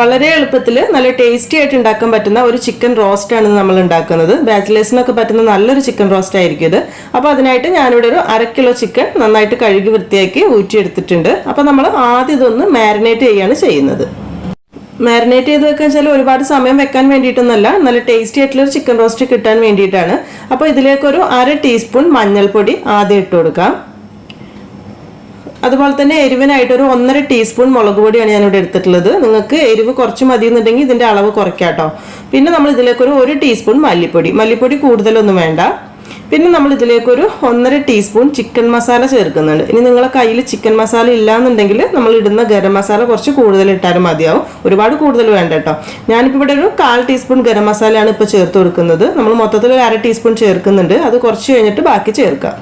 വളരെ എളുപ്പത്തിൽ നല്ല ടേസ്റ്റി ആയിട്ട് ഉണ്ടാക്കാൻ പറ്റുന്ന ഒരു ചിക്കൻ റോസ്റ്റ് ആണ് നമ്മൾ ഉണ്ടാക്കുന്നത്. ബാച്ചിലേഴ്സിനൊക്കെ പറ്റുന്ന നല്ലൊരു ചിക്കൻ റോസ്റ്റ് ആയിരിക്കും ഇത്. അപ്പോൾ അതിനായിട്ട് ഞാനിവിടെ ഒരു 1/2 കിലോ ചിക്കൻ നന്നായിട്ട് കഴുകി വൃത്തിയാക്കി ഊറ്റിയെടുത്തിട്ടുണ്ട്. അപ്പോൾ നമ്മൾ ആദ്യം ഇതൊന്ന് മാരിനേറ്റ് ചെയ്യാണ് ചെയ്യുന്നത്. മാരിനേറ്റ് ചെയ്ത് വെക്കാൻ വെച്ചാൽ ഒരുപാട് സമയം വെക്കാൻ വേണ്ടിയിട്ടൊന്നുമല്ല, നല്ല ടേസ്റ്റി ആയിട്ടുള്ള ഒരു ചിക്കൻ റോസ്റ്റ് കിട്ടാൻ വേണ്ടിയിട്ടാണ്. അപ്പോൾ ഇതിലേക്കൊരു 1/2 ടീസ്പൂൺ മഞ്ഞൾപ്പൊടി ആദ്യം ഇട്ട് കൊടുക്കാം. അതുപോലെ തന്നെ എരിവിനായിട്ട് ഒരു 1.5 ടീസ്പൂൺ മുളക് പൊടിയാണ് ഞാനിവിടെ എടുത്തിട്ടുള്ളത്. നിങ്ങൾക്ക് എരിവ് കുറച്ച് മതി എന്നുണ്ടെങ്കിൽ ഇതിൻ്റെ അളവ് കുറയ്ക്കാം കേട്ടോ. പിന്നെ നമ്മൾ ഇതിലേക്കൊരു 1 ടീസ്പൂൺ മല്ലിപ്പൊടി കൂടുതലൊന്നും വേണ്ട. പിന്നെ നമ്മൾ ഇതിലേക്കൊരു 1.5 ടീസ്പൂൺ ചിക്കൻ മസാല ചേർക്കുന്നുണ്ട്. ഇനി നിങ്ങളെ കയ്യിൽ ചിക്കൻ മസാല ഇല്ലാന്നുണ്ടെങ്കിൽ നമ്മൾ ഇടുന്ന ഗരം മസാല കുറച്ച് കൂടുതൽ ഇട്ടാലും മതിയാവും, ഒരുപാട് കൂടുതൽ വേണ്ട കേട്ടോ. ഞാനിപ്പോൾ ഇവിടെ ഒരു 1/4 ടീസ്പൂൺ ഗരം മസാലയാണ് ഇപ്പോൾ ചേർത്ത് കൊടുക്കുന്നത്. നമ്മൾ മൊത്തത്തിൽ 1/2 ടീസ്പൂൺ ചേർക്കുന്നുണ്ട്, അത് കുറച്ച് കഴിഞ്ഞിട്ട് ബാക്കി ചേർക്കാം.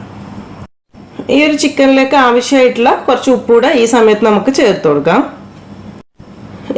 ഈ ഒരു ചിക്കനിലേക്ക് ആവശ്യമായിട്ടുള്ള കുറച്ച് ഉപ്പൂടെ ഈ സമയത്ത് നമുക്ക് ചേർത്ത് കൊടുക്കാം.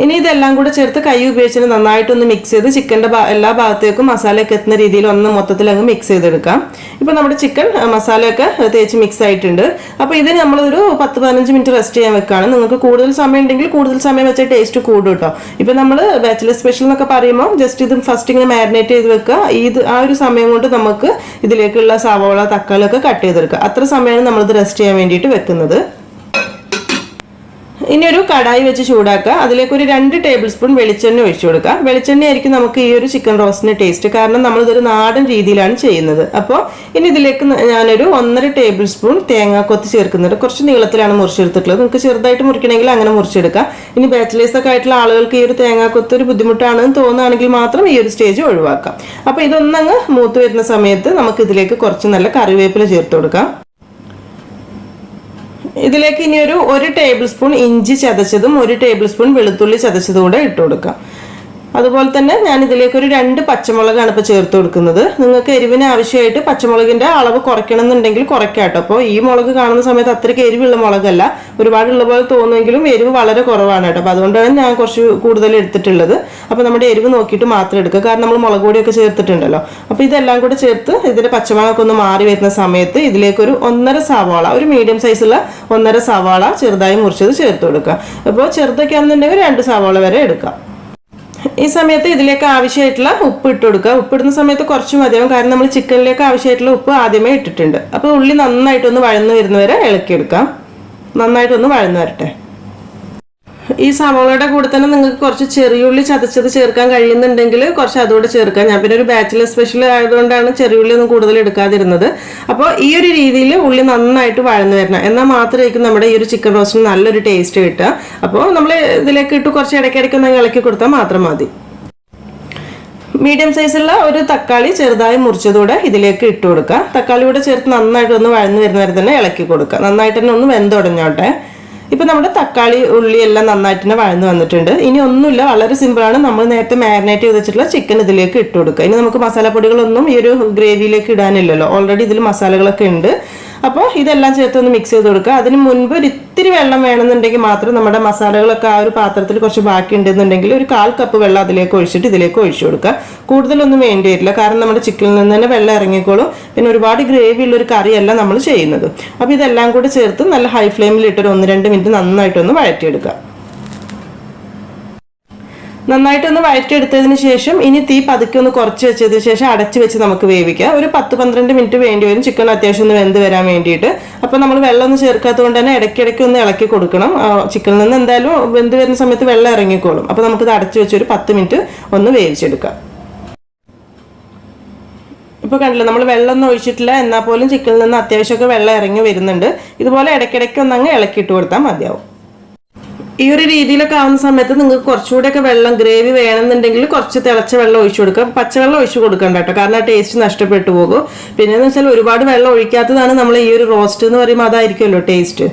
ഇനി ഇതെല്ലാം കൂടെ ചേർത്ത് കൈ ഉപയോഗിച്ചിട്ട് നന്നായിട്ടൊന്ന് മിക്സ് ചെയ്ത് ചിക്കൻ്റെ എല്ലാ ഭാഗത്തേക്കും മസാലയൊക്കെ എത്തുന്ന രീതിയിൽ ഒന്ന് മൊത്തത്തിൽ അങ്ങ് മിക്സ് ചെയ്തെടുക്കാം. ഇപ്പോൾ നമ്മുടെ ചിക്കൻ മസാലയൊക്കെ തേച്ച് മിക്സ് ആയിട്ടുണ്ട്. അപ്പോൾ ഇത് നമ്മളൊരു 10-15 മിനിറ്റ് റെസ്റ്റ് ചെയ്യാൻ വെക്കുകയാണ്. നിങ്ങൾക്ക് കൂടുതൽ സമയം ഉണ്ടെങ്കിൽ കൂടുതൽ സമയം വെച്ചാൽ ടേസ്റ്റ് കൂടും കേട്ടോ. ഇപ്പോൾ നമ്മൾ ബാച്ചിലർ സ്പെഷ്യൽ എന്നൊക്കെ പറയുമ്പോൾ ജസ്റ്റ് ഇത് ഫസ്റ്റ് ഇങ്ങനെ മാരിനേറ്റ് ചെയ്ത് വെക്കുക. ആ ഒരു സമയം കൊണ്ട് നമുക്ക് ഇതിലേക്കുള്ള സവാള തക്കാളി ഒക്കെ കട്ട് ചെയ്തെടുക്കുക. അത്ര സമയമാണ് നമ്മളിത് റെസ്റ്റ് ചെയ്യാൻ വേണ്ടിയിട്ട് വെക്കുന്നത്. ഇനി ഒരു കടായി വെച്ച് ചൂടാക്കുക. അതിലേക്ക് ഒരു 2 ടേബിൾ സ്പൂൺ വെളിച്ചെണ്ണ ഒഴിച്ചു കൊടുക്കുക. വെളിച്ചെണ്ണ ആയിരിക്കും നമുക്ക് ഈ ഒരു ചിക്കൻ റോസ്റ്റിന് ടേസ്റ്റ്, കാരണം നമ്മളിതൊരു നാടൻ രീതിയിലാണ് ചെയ്യുന്നത്. അപ്പോൾ ഇനി ഇതിലേക്ക് ഞാനൊരു 1.5 ടേബിൾ സ്പൂൺ തേങ്ങാക്കൊത്ത് ചേർക്കുന്നുണ്ട്. കുറച്ച് നീളത്തിലാണ് മുറിച്ചെടുത്തിട്ടുള്ളത്. നിങ്ങൾക്ക് ചെറുതായിട്ട് മുറിക്കണമെങ്കിൽ അങ്ങനെ മുറിച്ചെടുക്കാം. ഇനി ബാച്ചിലേഴ്സ് ഒക്കെ ആയിട്ടുള്ള ആളുകൾക്ക് ഈ ഒരു തേങ്ങാക്കൊത്ത് ഒരു ബുദ്ധിമുട്ടാണെന്ന് തോന്നുകയാണെങ്കിൽ മാത്രം ഈ ഒരു സ്റ്റേജ് ഒഴിവാക്കാം. അപ്പോൾ ഇതൊന്നങ്ങ് മൂത്ത് വരുന്ന സമയത്ത് നമുക്ക് ഇതിലേക്ക് കുറച്ച് നല്ല കറിവേപ്പില ചേർത്ത് കൊടുക്കാം. ഇതിലേക്ക് ഇനി ഒരു 1 ടേബിൾ സ്പൂൺ ഇഞ്ചി ചതച്ചതും 1 ടേബിൾ സ്പൂൺ വെളുത്തുള്ളി ചതച്ചതും കൂടെ ഇട്ട് കൊടുക്കാം. അതുപോലെ തന്നെ ഞാൻ ഇതിലേക്ക് ഒരു 2 പച്ചമുളകാണ് ഇപ്പോൾ ചേർത്ത് കൊടുക്കുന്നത്. നിങ്ങൾക്ക് എരിവിന് ആവശ്യമായിട്ട് പച്ചമുളകിൻ്റെ അളവ് കുറയ്ക്കണം എന്നുണ്ടെങ്കിൽ കുറയ്ക്കാം കേട്ടോ. അപ്പോൾ ഈ മുളക് കാണുന്ന സമയത്ത് അത്രയ്ക്ക് എരിവുള്ള മുളകല്ല, ഒരുപാടുള്ള പോലെ തോന്നുമെങ്കിലും എരിവ് വളരെ കുറവാണ് കേട്ടോ. അപ്പോൾ അതുകൊണ്ടാണ് ഞാൻ കുറച്ച് കൂടുതൽ എടുത്തിട്ടുള്ളത്. അപ്പോൾ നമ്മുടെ എരിവ് നോക്കിയിട്ട് മാത്രം എടുക്കുക, കാരണം നമ്മൾ മുളക് പൊടിയൊക്കെ ചേർത്തിട്ടുണ്ടല്ലോ. അപ്പോൾ ഇതെല്ലാം കൂടെ ചേർത്ത് ഇതിൻ്റെ പച്ചമുളകൊക്കെ ഒന്ന് മാറി വരുന്ന സമയത്ത് ഇതിലേക്കൊരു 1.5 സവാള, ഒരു മീഡിയം സൈസുള്ള 1.5 സവാള ചെറുതായി മുറിച്ചത് ചേർത്ത് കൊടുക്കുക. അപ്പോൾ ചെറുതൊക്കെ ആണെന്നുണ്ടെങ്കിൽ 2 സവാള വരെ എടുക്കാം. ഈ സമയത്ത് ഇതിലേക്ക് ആവശ്യമായിട്ടുള്ള ഉപ്പ് ഇട്ട് കൊടുക്കുക. ഉപ്പിടുന്ന സമയത്ത് കുറച്ച് മതിയാവും, കാരണം നമ്മൾ ചിക്കനിലേക്ക് ആവശ്യമായിട്ടുള്ള ഉപ്പ് ആദ്യമേ ഇട്ടിട്ടുണ്ട്. അപ്പോൾ ഉള്ളി നന്നായിട്ടൊന്ന് വഴന്ന് വരുന്നവരെ ഇളക്കിയെടുക്കാം. നന്നായിട്ടൊന്ന് വഴന്ന് വരട്ടെ. ഈ സവാളയുടെ കൂടെ തന്നെ നിങ്ങൾക്ക് കുറച്ച് ചെറിയുള്ളി ചതച്ചത് ചേർക്കാൻ കഴിയുന്നുണ്ടെങ്കിൽ കുറച്ച് അതുകൂടെ ചേർക്കാം. ഞാൻ പിന്നെ ഒരു ബാച്ചിലർ സ്പെഷ്യൽ ആയതുകൊണ്ടാണ് ചെറിയുള്ളി ഒന്നും കൂടുതൽ എടുക്കാതിരുന്നത്. അപ്പോൾ ഈ ഒരു രീതിയിൽ ഉള്ളി നന്നായിട്ട് വഴന്ന് വരണം, എന്നാൽ മാത്രമായിരിക്കും നമ്മുടെ ഈ ഒരു ചിക്കൻ റോസ്റ്റിന് നല്ലൊരു ടേസ്റ്റ് കിട്ടുക. അപ്പോൾ നമ്മൾ ഇതിലേക്ക് ഇട്ട് കുറച്ച് ഇടയ്ക്കിടയ്ക്ക് ഒന്ന് ഇളക്കി കൊടുത്താൽ മാത്രം മതി. മീഡിയം സൈസുള്ള ഒരു തക്കാളി ചെറുതായി മുറിച്ചതൂടെ ഇതിലേക്ക് ഇട്ട് കൊടുക്കുക. തക്കാളി കൂടെ ചേർത്ത് നന്നായിട്ട് ഒന്ന് വഴന്ന് വരുന്നവരെ തന്നെ ഇളക്കി കൊടുക്കുക. നന്നായിട്ട് തന്നെ ഒന്ന് വെന്തുടഞ്ഞോട്ടെ. ഇപ്പം നമ്മുടെ തക്കാളി ഉള്ളി എല്ലാം നന്നായിട്ട് തന്നെ വഴന്ന് വന്നിട്ടുണ്ട്. ഇനി ഒന്നുമില്ല, വളരെ സിമ്പിളാണ്. നമ്മൾ നേരത്തെ മാരിനേറ്റ് ചെയ്ത് വെച്ചിട്ടുള്ള ചിക്കൻ ഇതിലേക്ക് ഇട്ട് കൊടുക്കുക. ഇനി നമുക്ക് മസാലപ്പൊടികളൊന്നും ഈ ഒരു ഗ്രേവിയിലേക്ക് ഇടാനില്ലല്ലോ, ഓൾറെഡി ഇതിൽ മസാലകളൊക്കെ ഉണ്ട്. അപ്പോൾ ഇതെല്ലാം ചേർത്തൊന്ന് മിക്സ് ചെയ്ത് കൊടുക്കുക. അതിന് മുൻപ് ഒരു ഇത്തിരി വെള്ളം വേണമെന്നുണ്ടെങ്കിൽ മാത്രം നമ്മുടെ മസാലകളൊക്കെ ആ ഒരു പാത്രത്തിൽ കുറച്ച് ബാക്കി ഉണ്ടെന്നുണ്ടെങ്കിൽ ഒരു 1/4 കപ്പ് വെള്ളം അതിലേക്ക് ഒഴിച്ചിട്ട് ഇതിലേക്ക് ഒഴിച്ചു കൊടുക്കുക. കൂടുതലൊന്നും വേണ്ടി വരില്ല, കാരണം നമ്മുടെ ചിക്കനിൽ നിന്ന് തന്നെ വെള്ളം ഇറങ്ങിക്കോളും. പിന്നെ ഒരുപാട് ഗ്രേവി ഉള്ളൊരു കറിയല്ല നമ്മൾ ചെയ്യുന്നത്. അപ്പോൾ ഇതെല്ലാം കൂടി ചേർത്ത് നല്ല ഹൈ ഫ്ലെയിമിൽ ഇട്ടൊരു 1-2 മിനിറ്റ് നന്നായിട്ടൊന്ന് വഴറ്റിയെടുക്കുക. നന്നായിട്ടൊന്ന് വഴറ്റിയെടുത്തതിന് ശേഷം ഇനി തീ പതുക്കെ ഒന്ന് കുറച്ച് വെച്ചതിന് ശേഷം അടച്ചു വെച്ച് നമുക്ക് വേവിക്കാം. ഒരു 10-12 മിനിറ്റ് വേണ്ടി വരും ചിക്കൻ അത്യാവശ്യം ഒന്ന് വെന്ത് വരാൻ വേണ്ടിയിട്ട്. അപ്പോൾ നമ്മൾ വെള്ളം ഒന്നും ചേർക്കാത്തത് കൊണ്ട് തന്നെ ഇടയ്ക്കിടയ്ക്ക് ഒന്ന് ഇളക്കി കൊടുക്കണം. ചിക്കനിൽ നിന്ന് എന്തായാലും വെന്ത് വരുന്ന സമയത്ത് വെള്ളം ഇറങ്ങിക്കോളും. അപ്പോൾ നമുക്കിത് അടച്ചു വെച്ച് ഒരു 10 മിനിറ്റ് ഒന്ന് വേവിച്ചെടുക്കാം. ഇപ്പോൾ കണ്ടില്ല, നമ്മൾ വെള്ളം ഒന്നും ഒഴിച്ചിട്ടില്ല, എന്നാൽ പോലും ചിക്കനിൽ നിന്ന് അത്യാവശ്യമൊക്കെ വെള്ളം ഇറങ്ങി വരുന്നുണ്ട്. ഇതുപോലെ ഇടയ്ക്കിടയ്ക്ക് ഒന്നങ്ങ് ഇളക്കിയിട്ട് കൊടുത്താൽ മതിയാവും. ഈ ഒരു രീതിയിലൊക്കെ ആവുന്ന സമയത്ത് നിങ്ങൾക്ക് കുറച്ചുകൂടെയൊക്കെ വെള്ളം ഗ്രേവി വേണമെന്നുണ്ടെങ്കിൽ കുറച്ച് തിളച്ച വെള്ളം ഒഴിച്ചു കൊടുക്കാം. പച്ചവെള്ളം ഒഴിച്ചു കൊടുക്കണ്ട കേട്ടോ, കാരണം ആ ടേസ്റ്റ് നഷ്ടപ്പെട്ടു പോകും. പിന്നെയെന്ന് വെച്ചാൽ ഒരുപാട് വെള്ളം ഒഴിക്കാത്തതാണ് നമ്മൾ ഈ ഒരു റോസ്റ്റ് എന്ന് പറയുമ്പോൾ അതായിരിക്കുമല്ലോ ടേസ്റ്റ്.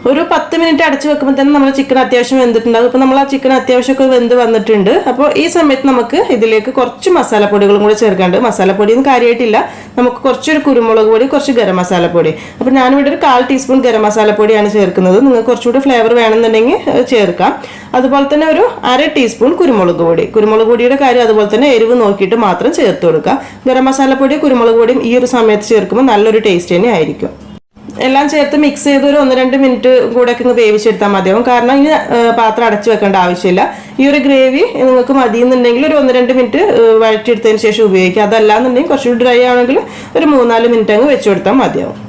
ഒരു 10 മിനിറ്റ് അടച്ചു വെക്കുമ്പോൾ തന്നെ നമ്മുടെ ചിക്കൻ അത്യാവശ്യം വെന്തിട്ടുണ്ടാകും. ഇപ്പോൾ നമ്മൾ ആ ചിക്കൻ അത്യാവശ്യമൊക്കെ വെന്ത് വന്നിട്ടുണ്ട്. അപ്പോൾ ഈ സമയത്ത് നമുക്ക് ഇതിലേക്ക് കുറച്ച് മസാലപ്പൊടികളും കൂടി ചേർക്കാണ്ട്. മസാലപ്പൊടിയൊന്നും കാര്യമായിട്ടില്ല, നമുക്ക് കുറച്ചൊരു കുരുമുളക് പൊടി, കുറച്ച് ഗരം മസാലപ്പൊടി. അപ്പോൾ ഞാനിവിടെ ഒരു 1/4 ടീസ്പൂൺ ഗരം മസാലപ്പൊടിയാണ് ചേർക്കുന്നത്. നിങ്ങൾക്ക് കുറച്ചുകൂടി ഫ്ലേവർ വേണമെന്നുണ്ടെങ്കിൽ ചേർക്കാം. അതുപോലെ തന്നെ ഒരു 1/2 ടീസ്പൂൺ കുരുമുളക് പൊടി. കുരുമുളക് പൊടിയുടെ കാര്യം അതുപോലെ തന്നെ എരിവ് നോക്കിയിട്ട് മാത്രം ചേർത്ത് കൊടുക്കുക. ഗരം മസാലപ്പൊടി കുരുമുളക് പൊടിയും ഈ ഒരു സമയത്ത് ചേർക്കുമ്പോൾ നല്ലൊരു ടേസ്റ്റ് തന്നെ ആയിരിക്കും. എല്ലാം ചേർത്ത് മിക്സ് ചെയ്ത് ഒരു 1-2 മിനിറ്റ് കൂടെ ഒക്കെ വേവിച്ചെടുത്താൽ മതിയാവും. കാരണം ഇനി പാത്രം അടച്ചു വെക്കേണ്ട ആവശ്യമില്ല. ഈ ഒരു ഗ്രേവി നിങ്ങൾക്ക് മതിയെന്നുണ്ടെങ്കിൽ ഒരു 1-2 മിനിറ്റ് വഴറ്റിയെടുത്തതിന് ശേഷം ഉപയോഗിക്കുക. അതല്ലാന്നുണ്ടെങ്കിൽ കുറച്ചുകൂടി ഡ്രൈ ആണെങ്കിൽ ഒരു 3-4 മിനിറ്റ് അങ്ങ് വെച്ചു കൊടുത്താൽ മതിയാവും.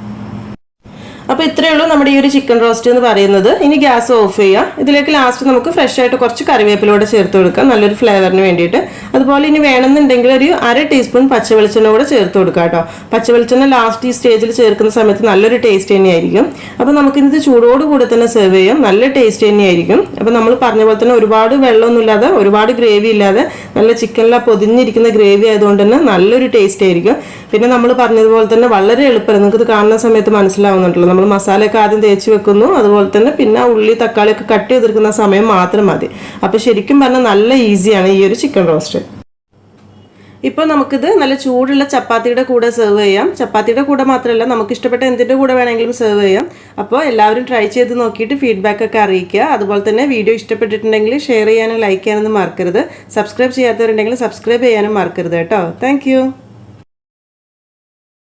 അപ്പോൾ ഇത്രയേ ഉള്ളൂ നമ്മുടെ ഈ ഒരു ചിക്കൻ റോസ്റ്റ് എന്ന് പറയുന്നത്. ഇനി ഗ്യാസ് ഓഫ് ചെയ്യാം. ഇതിലേക്ക് ലാസ്റ്റ് നമുക്ക് ഫ്രഷ് ആയിട്ട് കുറച്ച് കറിവേപ്പിലൂടെ ചേർത്ത് കൊടുക്കാം, നല്ലൊരു ഫ്ലേവറിന് വേണ്ടിയിട്ട്. അതുപോലെ ഇനി വേണമെന്നുണ്ടെങ്കിൽ ഒരു 1/2 ടീസ്പൂൺ പച്ചവെളിച്ചെണ്ണ കൂടെ ചേർത്ത് കൊടുക്കാം കേട്ടോ. പച്ചവെളിച്ചെണ്ണ ലാസ്റ്റ് ഈ സ്റ്റേജിൽ ചേർക്കുന്ന സമയത്ത് നല്ലൊരു ടേസ്റ്റ് തന്നെയായിരിക്കും. അപ്പോൾ നമുക്കിത് ചൂടോടുകൂടി തന്നെ സെർവ് ചെയ്യാം. നല്ല ടേസ്റ്റ് തന്നെയായിരിക്കും. അപ്പോൾ നമ്മൾ പറഞ്ഞ പോലെ തന്നെ ഒരുപാട് വെള്ളമൊന്നും ഇല്ലാതെ ഒരുപാട് ഗ്രേവി ഇല്ലാതെ നല്ല ചിക്കനിലാണ് പൊതിഞ്ഞിരിക്കുന്ന ഗ്രേവി ആയതുകൊണ്ട് തന്നെ നല്ലൊരു ടേസ്റ്റ് ആയിരിക്കും. പിന്നെ നമ്മൾ പറഞ്ഞതുപോലെ തന്നെ വളരെ എളുപ്പമാണ്. നിങ്ങൾക്ക് ഇത് കാണുന്ന സമയത്ത് മനസ്സിലാവുന്നുണ്ടല്ലോ. നമ്മൾ മസാലയൊക്കെ ആദ്യം തേച്ച് വെക്കുന്നു, അതുപോലെ തന്നെ പിന്നെ ഉള്ളി തക്കാളിയൊക്കെ കട്ട് ചെയ്തെടുക്കുന്ന സമയം മാത്രം മതി. അപ്പോൾ ശരിക്കും പറഞ്ഞാൽ നല്ല ഈസിയാണ് ഈ ഒരു ചിക്കൻ റോസ്റ്റ്. ഇപ്പോൾ നമുക്കിത് നല്ല ചൂടുള്ള ചപ്പാത്തിയുടെ കൂടെ സെർവ് ചെയ്യാം. ചപ്പാത്തിയുടെ കൂടെ മാത്രമല്ല, നമുക്ക് ഇഷ്ടപ്പെട്ട എന്തിൻ്റെ കൂടെ വേണമെങ്കിലും സെർവ് ചെയ്യാം. അപ്പോൾ എല്ലാവരും ട്രൈ ചെയ്ത് നോക്കിയിട്ട് ഫീഡ്ബാക്ക് ഒക്കെ അറിയിക്കുക. അതുപോലെ തന്നെ വീഡിയോ ഇഷ്ടപ്പെട്ടിട്ടുണ്ടെങ്കിൽ ഷെയർ ചെയ്യാനും ലൈക്ക് ചെയ്യാനൊന്നും മറക്കരുത്. സബ്സ്ക്രൈബ് ചെയ്യാത്തവരുണ്ടെങ്കിൽ സബ്സ്ക്രൈബ് ചെയ്യാനും മറക്കരുത് കേട്ടോ. താങ്ക്